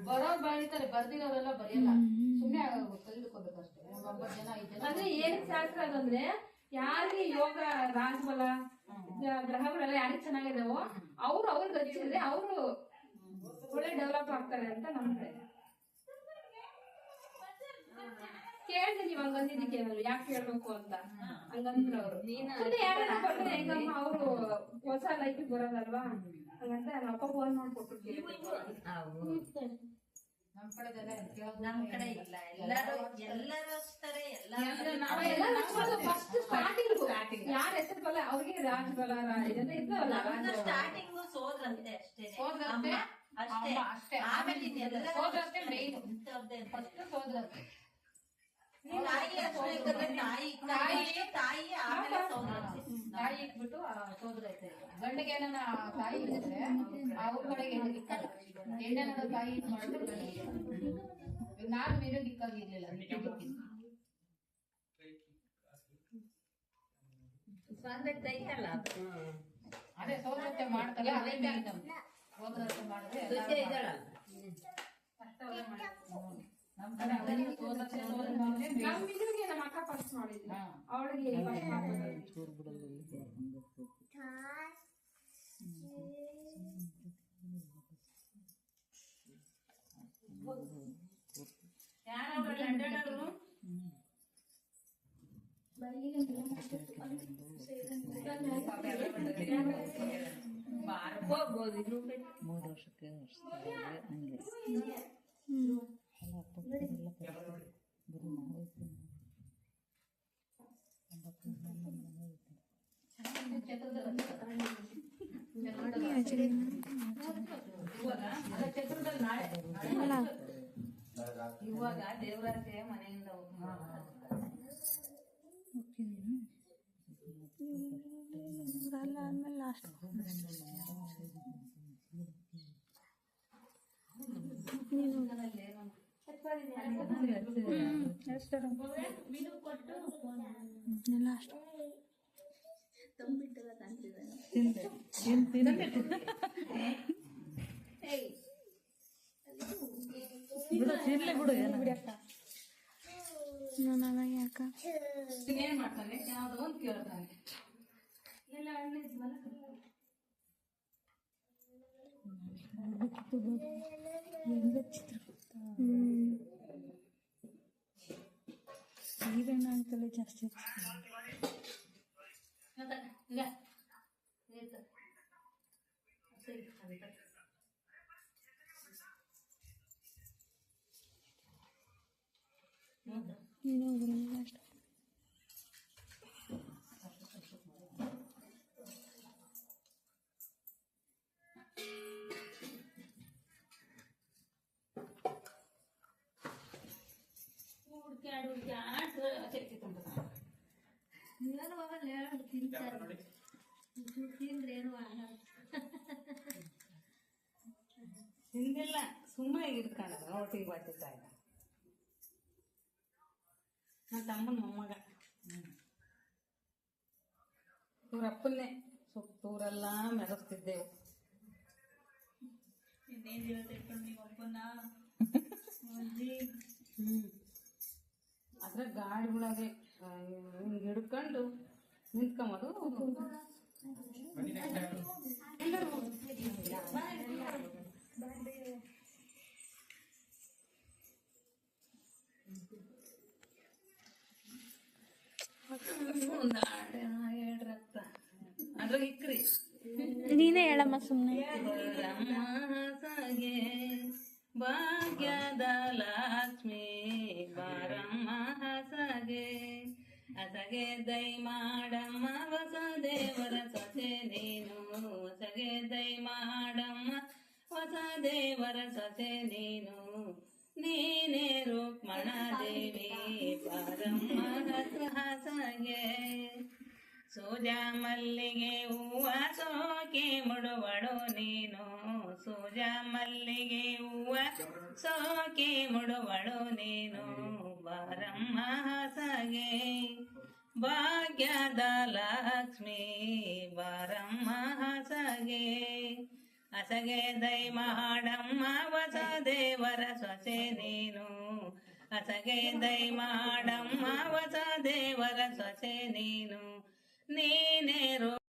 ಬರೋರ್ ಬರೀತಾರೆ, ಬರ್ದಿರೋರೆಲ್ಲ ಬರೆಯಲ್ಲ. ಸುಮ್ನೆ ಕಲಿದುಕೋಬೇಕಷ್ಟೇ. 9 ಜನ 5 ಜನ ಅಂದ್ರೆ ಏನ್ ಶಾಸ್ತ್ರ ಅದಂದ್ರೆ ಯಾರಿಗೆ ಯೋಗ ರಾಜಬಲ ಗ್ರಹಗಳೆಲ್ಲ ಯಾರಿಗೆ ಚೆನ್ನಾಗಿದಾವೋ ಅವ್ರಿಗೆ ಹಚ್ಚಿದ್ರೆ ಅವರು ಒಳ್ಳೆ ಡೆವಲಪ್ ಆಗ್ತಾರೆ ಅಂತ ನಮ್ಗೆ ಕೇಳ್ತೀನಿ. ನೀವು ಹಂಗಂದಿದ್ದಕ್ಕೆ ಯಾಕೆ ಕೇಳ್ಬೇಕು ಅಂತ ಹಂಗಂದ್ರು ಅವ್ರು. ಯಾರು ಬಂದ್ರೆ ಹೆಂಗಮ್ಮ ಅವರು ಹೊಸ ಲೈಫಿಗೆ ಬರೋದಲ್ವಾ ಹಂಗಂತ ನಮ್ಮ ಅಪ್ಪ ಫೋನ್ ಮಾಡ್ಕೊಟ್ಟು ನಮ್ ಕಡೆದೆಲ್ಲ ನಮ್ ಕಡೆ ಇಲ್ಲ, ಎಲ್ಲರೂ ಅಷ್ಟೇ. ಫಸ್ಟ್ ಸ್ಟಾರ್ಟಿಂಗ್ ಯಾರ ಹೆಸರು ಬಲ್ಲ ಅವ್ರಿಗೆ ರಾಜಬಲ ಇದೆಲ್ಲ ಇದ್ದವಲ್ಲ. ಸ್ಟಾರ್ಟಿಂಗ್ ಸೋದ್ರಂತೆ ಅಷ್ಟೇ, ಅಷ್ಟೇ. ಆಮೇಲೆ ಇನ್ನೆಲ್ಲ ಸೋದ್ರತೆ ಮೇನ್. ಇಂಥವ್ರದ್ದೇ ಅಂತ. ಫಸ್ಟ್ ಸೋದ್ರತೆ. ತಾಯಿ ಆಮೇಲೆ ಸೋದ್ರಂತೆ. ತಾಯಿ ಇಟ್ಬಿಟ್ಟು ಸೋದ್ರತೆ. ಗಂಡಿಗೆ ಏನಾನ ತಾಯಿ ಇದ್ರೆ ಅವ್ರ ಕಡೆಗೆ ಹೆಣ್ಣು ದಿಕ್ಕಲ್ಲ. ಹೆಣ್ಣೇನಾದ ತಾಯಿ ಇದು ಮಾಡಿದ್ರೆ ಗಂಡಿಗೆ. ಈಗ ನಾನು ಬೇರೆ ದಿಕ್ಕಾಗಿರ್ಲಿಲ್ಲ. ಸ್ವಂದಕ್ಕೆ ಐತಲ್ಲ ಅದೇ ಸೋದ್ರತೆ ಮಾಡ್ತಲ್ಲ, ಅದೇ ಮೇನ್ ನಮ್ಗೆ. ಸೋದ್ರತೆ ಮಾಡಿದ್ರೆ ನಮ್ ಕಡೆ ಅದೆಲ್ಲ ಸೋದ್ರತೆ ನಮ್ಮ ಅಕ್ಕ ಫಸ್ಟ್ ಮಾಡಿದ್ವಿ ಅವಳಿಗೆ ಹೋಗ್ಬೋದು 3 ವರ್ಷಕ್ಕೆ ಹಂಗೆ ಇವಾಗ ದೇವರಾತ್ರಿ ಮನೆಯಿಂದ ಆದ್ಮೇಲೆ ಲಾಸ್ಟ್ ಯಾಕ ಏನ್ ಮಾಡ್ತಾನೆ, ಯಾವ್ದೋ ಒಂದು ಕೇಳ್ತಾನೆ. ನೀರನ್ನ ಅಂತಲೇ ಜಾಸ್ತಿ ನೀನು ಅಷ್ಟು ಹಿಂದಿಲ್ಲ ಸುಮ್ಮನೆ ಇರ್ತಾನ ಒಟ್ಟಿಗೆ ಬರ್ತಿದ್ದ ನನ್ನ ತಮ್ಮನ ಮೊಮ್ಮಗ. ಇವ್ರಪ್ಪನ್ನೇ ಸುತ್ತೂರೆಲ್ಲ ಮೆರೆಸ್ತಿದ್ದೆವು. ಅದ್ರ ಗಾಡಿಗಳಾಗೆ ಹಿಂಗೆ ಹಿಡ್ಕೊಂಡು ನಿಂತ್ಕೊಂಬದು. ರಕ್ತ ಅದ್ರಾಗ ಇಕ್ರಿ ನೀನೇ ಹೇಳಮ್ಮ ಸುಮ್ಮನೆ. ಸಗೆ ಭಾಗ್ಯದ ಲಕ್ಷ್ಮಿ ಬಾರಮ್ಮ ಹಸಗೆ ಹಸಗೆ ದೈ ಮಾಡಮ್ಮ ಹೊಸ ದೇವರ ಸೊಸೆ ನೀನು. ಹೊಸಗೆ ದೈ ಮಾಡಮ್ಮ ಹೊಸ ದೇವರ ಸೊಸೆ ನೀನು. ನೀನೇ ರುಕ್ಮಣ ದೇವಿ ಬಾರಮ್ಮ ಹಸಗೆ. ಸೂಜಾ ಮಲ್ಲಿಗೆ ಹೂವ ಸೋಕೆ ಮುಡುವಳು ನೀನು. ಸೂಜಾ ಮಲ್ಲಿಗೆ ಹೂವ ಸೋಕೆ ಮುಡುವಳು ನೀನು. ಬಾರಮ್ಮ ಹಸಗೆ ಭಾಗ್ಯದ ಲಕ್ಷ್ಮಿ ಬಾರಮ್ಮ ಹಸಗೆ. ಹಸಗೆ ದೈ ಮಾಡಮ್ಮ ಹೊಸ ದೇವರ ಸೊಸೆ ನೀನು ಅಸಗೆ ದೈ ಮಾಡಮ್ಮ ಹೊಸ ದೇವರ ಸೊಸೆ ನೀನು ನೀನೇ